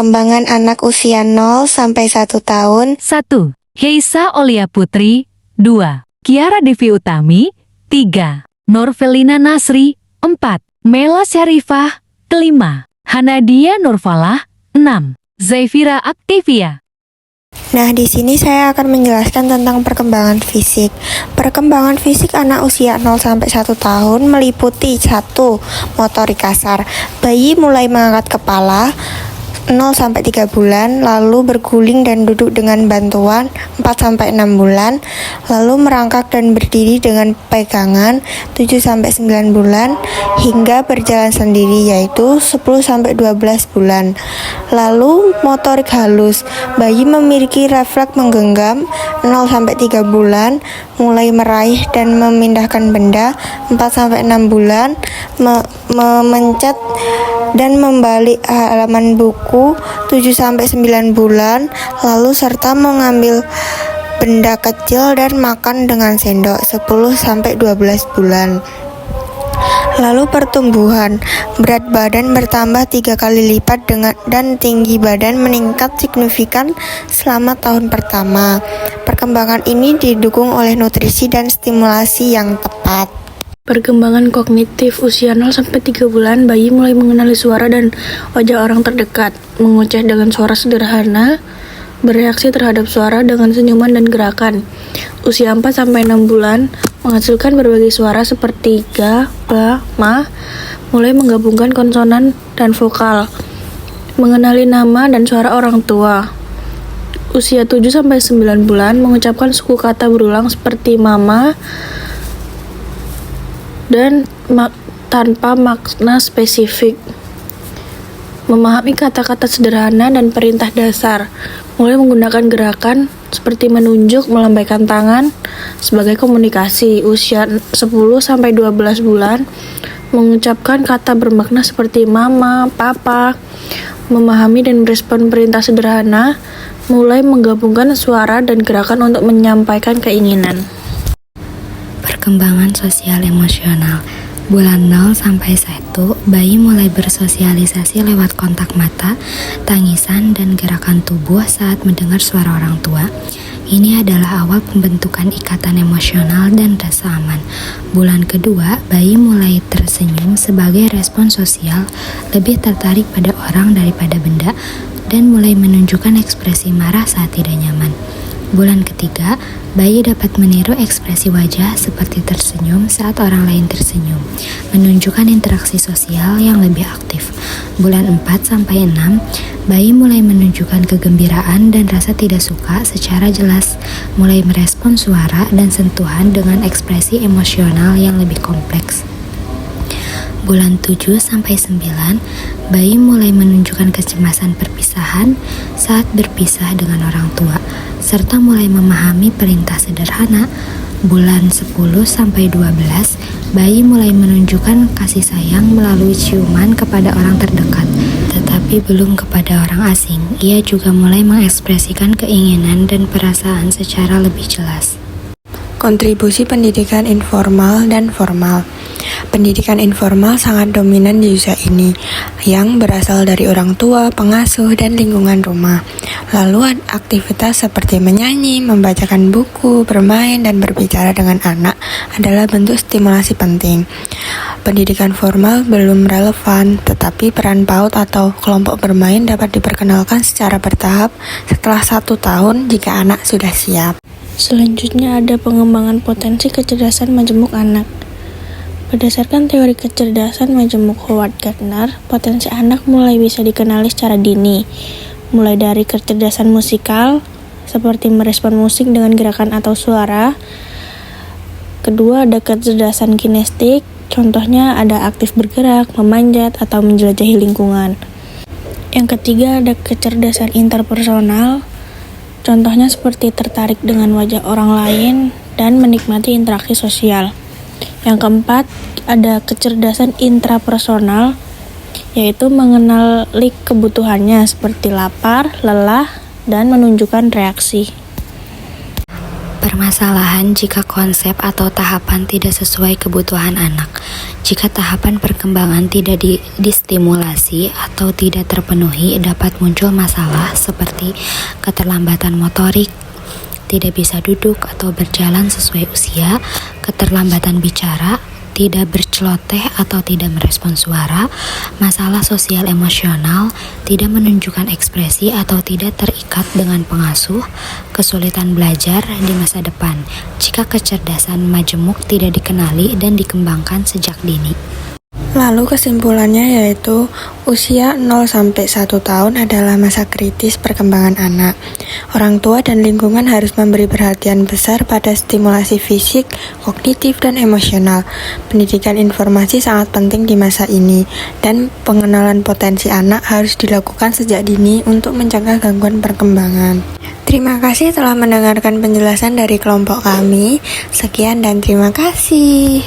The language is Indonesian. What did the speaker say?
Perkembangan anak usia 0 sampai 1 tahun. 1. Heisa Olia Putri. 2. Kiara Devi Utami. 3. Norvelina Nasri. 4. Mela Syarifah. 5. Hanadia Nurfalah. 6. Zaifira Aktivia. Nah, di sini saya akan menjelaskan tentang perkembangan fisik. Perkembangan fisik anak usia 0 sampai 1 tahun meliputi 1. Motorik kasar. Bayi mulai mengangkat kepala 0 sampai 3 bulan, lalu berguling dan duduk dengan bantuan 4 sampai 6 bulan, lalu merangkak dan berdiri dengan pegangan 7 sampai 9 bulan, hingga berjalan sendiri yaitu 10 sampai 12 bulan. Lalu motorik halus. Bayi memiliki refleks menggenggam 0 sampai 3 bulan, mulai meraih dan memindahkan benda 4 sampai 6 bulan, memencet dan membalik halaman buku 7 sampai 9 bulan, lalu serta mengambil benda kecil dan makan dengan sendok 10 sampai 12 bulan. Lalu pertumbuhan, berat badan bertambah 3 kali lipat dan tinggi badan meningkat signifikan selama tahun pertama. Perkembangan ini didukung oleh nutrisi dan stimulasi yang tepat. Perkembangan kognitif usia 0 sampai 3 bulan, bayi mulai mengenali suara dan wajah orang terdekat, mengoceh dengan suara sederhana, bereaksi terhadap suara dengan senyuman dan gerakan. Usia 4 sampai 6 bulan, menghasilkan berbagai suara seperti ga, ba, ma, mulai menggabungkan konsonan dan vokal, mengenali nama dan suara orang tua. Usia 7 sampai 9 bulan, mengucapkan suku kata berulang seperti mama, dan tanpa makna spesifik. Memahami kata-kata sederhana dan perintah dasar, mulai menggunakan gerakan seperti menunjuk, melambaikan tangan sebagai komunikasi. Usia 10 sampai 12 bulan, mengucapkan kata bermakna seperti mama, papa, memahami dan merespon perintah sederhana, mulai menggabungkan suara dan gerakan untuk menyampaikan keinginan. Perkembangan sosial emosional. Bulan 0 sampai 1, bayi mulai bersosialisasi lewat kontak mata, tangisan, dan gerakan tubuh saat mendengar suara orang tua. Ini adalah awal pembentukan ikatan emosional dan rasa aman. Bulan kedua, bayi mulai tersenyum sebagai respon sosial, lebih tertarik pada orang daripada benda, dan mulai menunjukkan ekspresi marah saat tidak nyaman. Bulan ketiga, bayi dapat meniru ekspresi wajah seperti tersenyum saat orang lain tersenyum, menunjukkan interaksi sosial yang lebih aktif. Bulan 4 sampai 6, bayi mulai menunjukkan kegembiraan dan rasa tidak suka secara jelas, mulai merespon suara dan sentuhan dengan ekspresi emosional yang lebih kompleks. Bulan 7 sampai 9, bayi mulai menunjukkan kecemasan perpisahan saat berpisah dengan orang tua, serta mulai memahami perintah sederhana. Bulan 10 sampai 12, bayi mulai menunjukkan kasih sayang melalui ciuman kepada orang terdekat, tetapi belum kepada orang asing. Ia juga mulai mengekspresikan keinginan dan perasaan secara lebih jelas. Kontribusi pendidikan informal dan formal. Pendidikan informal sangat dominan di usia ini, yang berasal dari orang tua, pengasuh, dan lingkungan rumah. Lalu aktivitas seperti menyanyi, membacakan buku, bermain, dan berbicara dengan anak adalah bentuk stimulasi penting. Pendidikan formal belum relevan, tetapi peran PAUD atau kelompok bermain dapat diperkenalkan secara bertahap setelah 1 tahun jika anak sudah siap. Selanjutnya ada pengembangan potensi kecerdasan majemuk anak. Berdasarkan teori kecerdasan majemuk Howard Gardner, potensi anak mulai bisa dikenali secara dini, mulai dari kecerdasan musikal, seperti merespon musik dengan gerakan atau suara. Kedua, ada kecerdasan kinestik, contohnya ada aktif bergerak, memanjat, atau menjelajahi lingkungan. Yang ketiga, ada kecerdasan interpersonal, contohnya seperti tertarik dengan wajah orang lain dan menikmati interaksi sosial. Yang keempat, ada kecerdasan intrapersonal, yaitu mengenali kebutuhannya seperti lapar, lelah, dan menunjukkan reaksi. Permasalahan jika konsep atau tahapan tidak sesuai kebutuhan anak. Jika tahapan perkembangan tidak distimulasi atau tidak terpenuhi, dapat muncul masalah seperti keterlambatan motorik, tidak bisa duduk atau berjalan sesuai usia, keterlambatan bicara, tidak berceloteh atau tidak merespon suara, masalah sosial emosional, tidak menunjukkan ekspresi atau tidak terikat dengan pengasuh, kesulitan belajar di masa depan jika kecerdasan majemuk tidak dikenali dan dikembangkan sejak dini. Lalu kesimpulannya yaitu usia 0-1 tahun adalah masa kritis perkembangan anak. Orang tua dan lingkungan harus memberi perhatian besar pada stimulasi fisik, kognitif, dan emosional. Pendidikan informasi sangat penting di masa ini, dan pengenalan potensi anak harus dilakukan sejak dini untuk mencegah gangguan perkembangan. Terima kasih telah mendengarkan penjelasan dari kelompok kami. Sekian dan terima kasih.